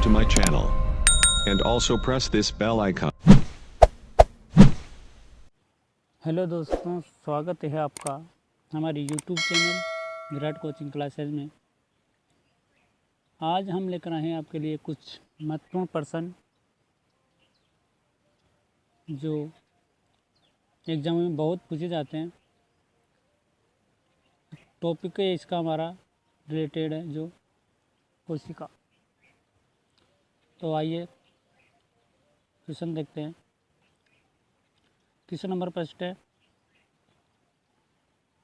to my channel. And also press this bell icon. Hello दोस्तों, स्वागत है आपका हमारे YouTube channel Virat coaching classes में। आज हम लेकर आए हैं आपके लिए कुछ महत्वपूर्ण प्रश्न जो एग्जाम में बहुत पूछे जाते हैं। टॉपिक है इसका हमारा रिलेटेड है जो कोशिका। तो आइए क्वेश्चन देखते हैं। क्वेश्चन नंबर फर्स्ट है,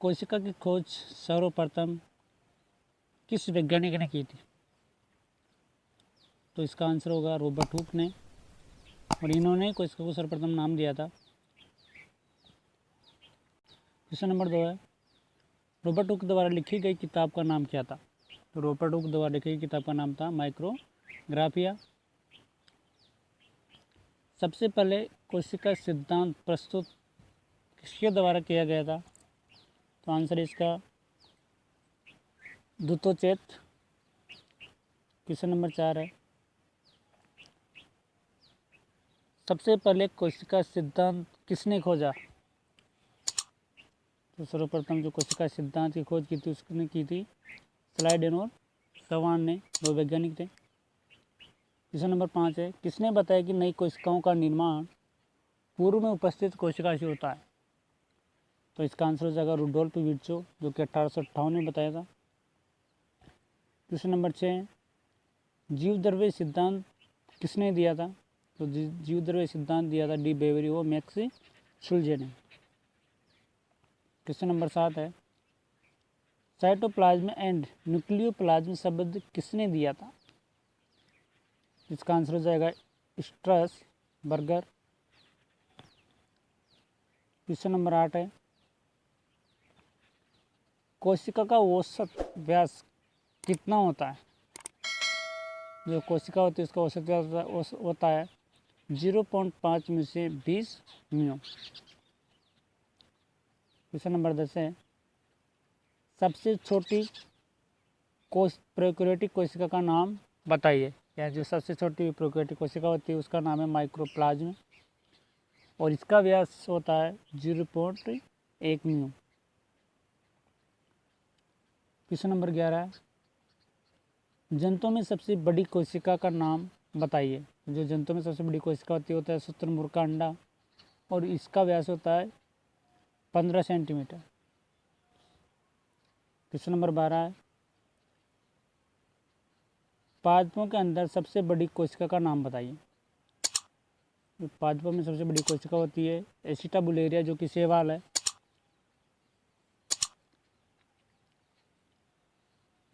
कोशिका की खोज सर्वप्रथम किस वैज्ञानिक ने की थी? तो इसका आंसर होगा रॉबर्ट हुक ने, और इन्होंने कोशिका को सर्वप्रथम नाम दिया था। क्वेश्चन नंबर 2 है, रॉबर्ट हुक द्वारा लिखी गई किताब का नाम क्या था? तो रॉबर्ट हुक द्वारा लिखी गई किताब का नाम था माइक्रोग्राफिया। सबसे पहले कोशिका सिद्धांत प्रस्तुत किसके द्वारा किया गया था? तो आंसर इसका दुतोचेत। क्वेश्चन नंबर 4 है, सबसे पहले कोशिका सिद्धांत किसने खोजा? तो सर्वप्रथम जो कोशिका सिद्धांत की खोज की थी उसने की थी स्लाइडेन और सवान ने, दो वैज्ञानिक थे। क्वेश्चन नंबर 5 है, किसने बताया कि नई कोशिकाओं का निर्माण पूर्व में उपस्थित कोशिका से होता है? तो इसका आंसर हो जाएगा रुडोल्फ विर्चो, जो कि 1858 में बताया था। क्वेश्चन नंबर 6 है, जीवद्रव्य सिद्धांत किसने दिया था? तो जीवद्रव्य सिद्धांत दिया था डी बेवरी और मैक्स शुल्जे ने। क्वेश्चन नंबर 7 है, साइटोप्लाज्म एंड न्यूक्लियोप्लाज्म शब्द किसने दिया था? इसका आंसर हो जाएगा स्ट्रसबर्गर। क्वेश्चन नंबर 8 है, कोशिका का औसत व्यास कितना होता है? जो कोशिका होती है उसका औसत व्यास होता है 0.5 म्यू से 20 म्यू। क्वेश्चन नंबर 10 है, सबसे छोटी प्रोकैरियोटिक कोशिका का नाम बताइए। या जो सबसे छोटी प्रोकैरियोटिक कोशिका होती है उसका नाम है माइक्रोप्लाज्म, और इसका व्यास होता है 0.1 म्यू। क्वेश्चन नंबर 11 है, जंतुओं में सबसे बड़ी कोशिका का नाम बताइए। जो जंतुओं में सबसे बड़ी कोशिका होता है शुतुरमुर्ग का अंडा, और इसका व्यास होता है 15 सेंटीमीटर। क्वेश्चन नंबर 12 है, पादपों के अंदर सबसे बड़ी कोशिका का नाम बताइए। पादपों में सबसे बड़ी कोशिका होती है एसिटाबुलेरिया, जो कि शैवाल है,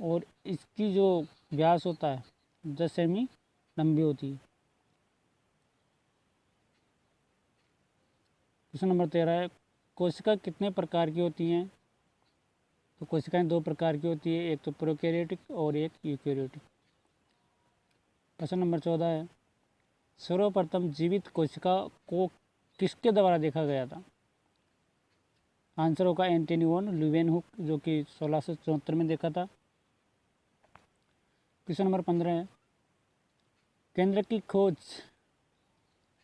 और इसकी जो व्यास होता है 10 सेमी लंबी होती है। क्वेश्चन नंबर 13 है, कोशिका कितने प्रकार की होती हैं? तो कोशिकाएं 2 प्रकार की होती है, एक तो प्रोकैरियोटिक और एक यूकैरियोटिक। क्वेश्चन नंबर 14 है, सर्वप्रथम जीवित कोशिका को किसके द्वारा देखा गया था? आंसर होगा एंटनी वॉन ल्यूवेनहुक, जो कि 1674 में देखा था। क्वेश्चन नंबर 15 है, केंद्र की खोज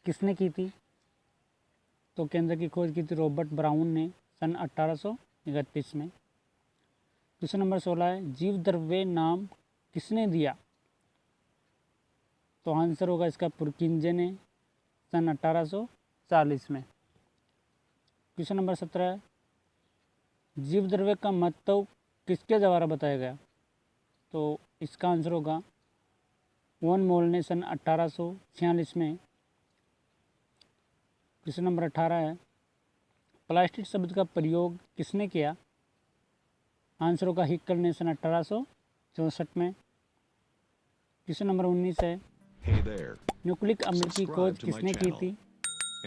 किसने की थी? तो केंद्र की खोज की थी रॉबर्ट ब्राउन ने सन 1831 में। क्वेश्चन नंबर 16 है, जीवद्रव्य नाम किसने दिया? तो आंसर होगा इसका पुरकिंजे ने सन 1840 में। क्वेश्चन नंबर 17 है, जीवद्रव्य का महत्व किसके द्वारा बताया गया? तो इसका आंसर होगा वॉन मोल ने सन 1846 में। क्वेश्चन नंबर 18 है, प्लास्टिक शब्द का प्रयोग किसने किया? आंसर होगा हिक्कल ने सन 1864 में। क्वेश्चन नंबर 19 है, Hey there. न्यूक्लिक अम्ल की खोज Subscribe to my किसने की channel. थी?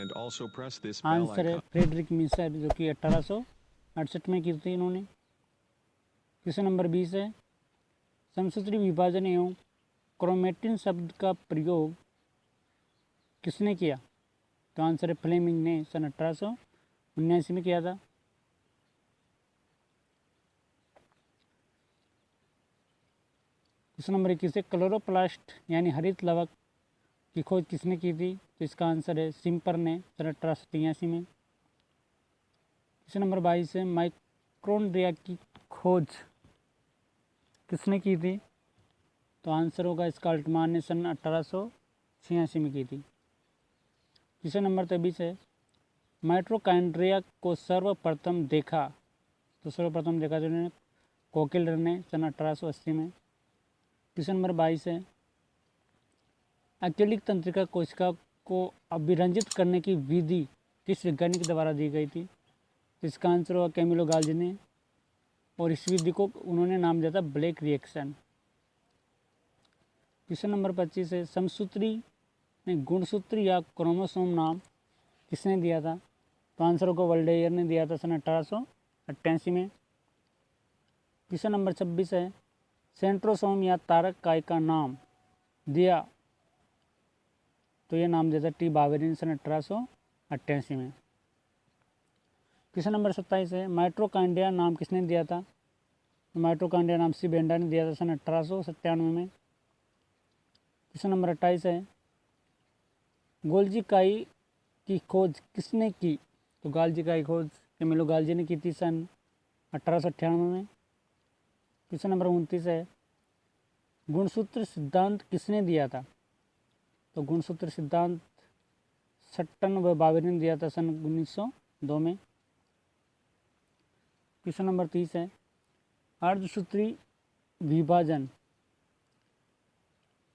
And also press this bell answer है icon. फ्रेडरिक मिसर, जो कि 1868 में की थी इन्होंने। क्वेश्चन नंबर 20 है, समसूत्री विभाजन एवं क्रोमेटिन शब्द का प्रयोग किसने किया? तो आंसर है फ्लेमिंग ने सन 1879 में किया था। क्वेश्चन नंबर 21 है क्लोरोप्लास्ट यानी हरित लवक की खोज किसने की थी? तो इसका आंसर है सिम्पर ने सन 1883 में। क्वेश्चन नंबर 22 है माइक्रोन्ड्रिया की खोज किसने की थी? तो आंसर होगा इसका अल्टमान ने सन 1886 में की थी। क्वेश्चन नंबर 23 है माइटोकॉन्ड्रिया को सर्वप्रथम देखा? तो सर्वप्रथम देखा जो उन्होंने कोकेलर ने सन 1880 में। क्वेश्चन नंबर 22 है अकेलिक तंत्रिका कोशिका को अभिरंजित करने की विधि किस वैज्ञानिक द्वारा दी गई थी? तो इसका आंसर होगा कैमिलो गाल्जी ने, और इस विधि को उन्होंने नाम दिया था ब्लैक रिएक्शन। क्वेश्चन नंबर 25 है समसूत्री ने गुणसूत्री या क्रोमोसोम नाम किसने दिया था? तो आंसर होगा वल्डेयर ने दिया था सन 1888 में। क्वेश्चन नंबर 26 है सेंट्रोसोम या तारक काय का नाम दिया? तो ये नाम दिया था टी बावेरी ने सन 1888 में। क्वेश्चन नंबर 27 है माइटोकॉन्ड्रिया नाम किसने दिया था? तो माइटोकॉन्ड्रिया नाम सी बेंडा ने दिया था सन 1897 में। क्वेश्चन नंबर 28 है गोल्जी काई की खोज किसने की? तो गाल्जी काई खोज कैमिलो गाल्जी ने की थी सन 1898 में। क्वेश्चन नंबर 29 है गुणसूत्र सिद्धांत किसने दिया था? तो गुणसूत्र सिद्धांत सट्टन व बावेरी ने दिया था सन 1902 में। क्वेश्चन नंबर 30 है अर्धसूत्री विभाजन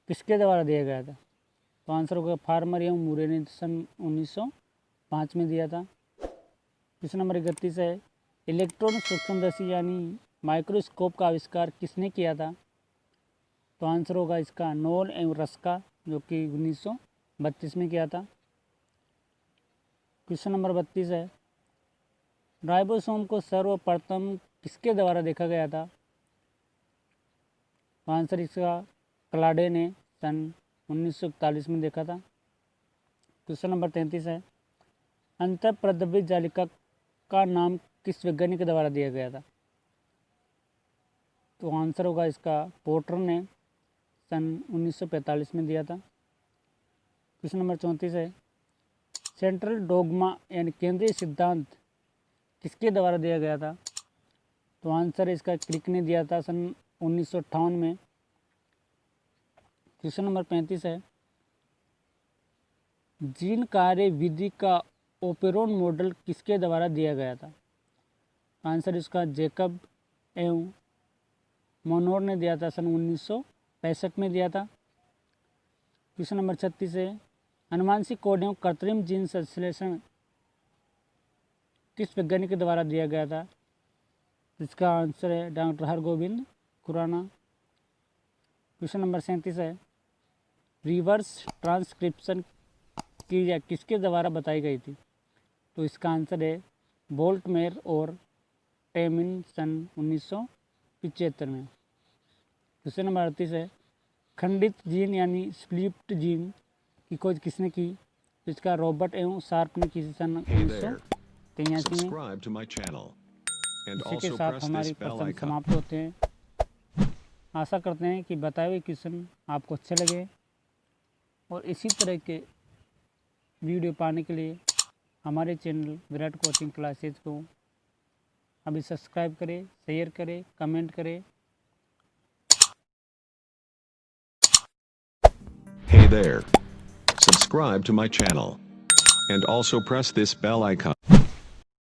किसके द्वारा दिया गया था? तो आंसर होगा फार्मर एवं मूरे ने सन 1905 में दिया था। क्वेश्चन नंबर 31 है इलेक्ट्रॉन सूक्ष्मदर्शी यानी माइक्रोस्कोप का आविष्कार किसने किया था? तो आंसर होगा इसका नोल एवं रस्का जो कि 1932 में किया था। क्वेश्चन नंबर 32 है राइबोसोम को सर्वप्रथम किसके द्वारा देखा गया था? तो आंसर इसका क्लाडे ने सन 1941 में देखा था। क्वेश्चन नंबर 33 है अंतःप्रद्रवित जालिका का नाम किस वैज्ञानिक के द्वारा दिया गया था? तो आंसर होगा इसका पोर्टर ने सन 1945 में दिया था। क्वेश्चन नंबर 34 है सेंट्रल डोगमा यानी केंद्रीय सिद्धांत किसके द्वारा दिया गया था? तो आंसर इसका क्रिक ने दिया था सन 1958 में। क्वेश्चन नंबर 35 है जीन कार्य विधि का ओपेरोन मॉडल किसके द्वारा दिया गया था? आंसर इसका जैकब एवं मोनोर ने दिया था सन 1965 में दिया था। क्वेश्चन नंबर 36 है अनुवांशिक कोड एवं कृत्रिम जीन संश्लेषण किस वैज्ञानिक के द्वारा दिया गया था? इसका आंसर है doctor Hargobind Khorana. Question number 37 है रिवर्स ट्रांसक्रिप्शन क्रिया किसके द्वारा बताई गई थी? तो इसका आंसर है बोल्टमेयर और टेमिन सन 1975 में। क्वेश्चन नंबर 38 है खंडित जीन यानी स्प्लिट जीन की खोज किसने की? तो इसका रॉबर्ट एवं शार्प ने की सन 1983 में। Subscribe to my channel and इसी के also साथ press हमारी this bell प्रश्न icon. समाप्त होते हैं। आशा करते हैं कि बताए हुए क्वेश्चन आपको अच्छे लगे और इसी तरह के वीडियो पाने के लिए हमारे चैनल विराट कोचिंग क्लासेज को अभी सब्सक्राइब करें, शेयर करें, कमेंट करें। Hey there. Subscribe to my channel and also press this bell icon.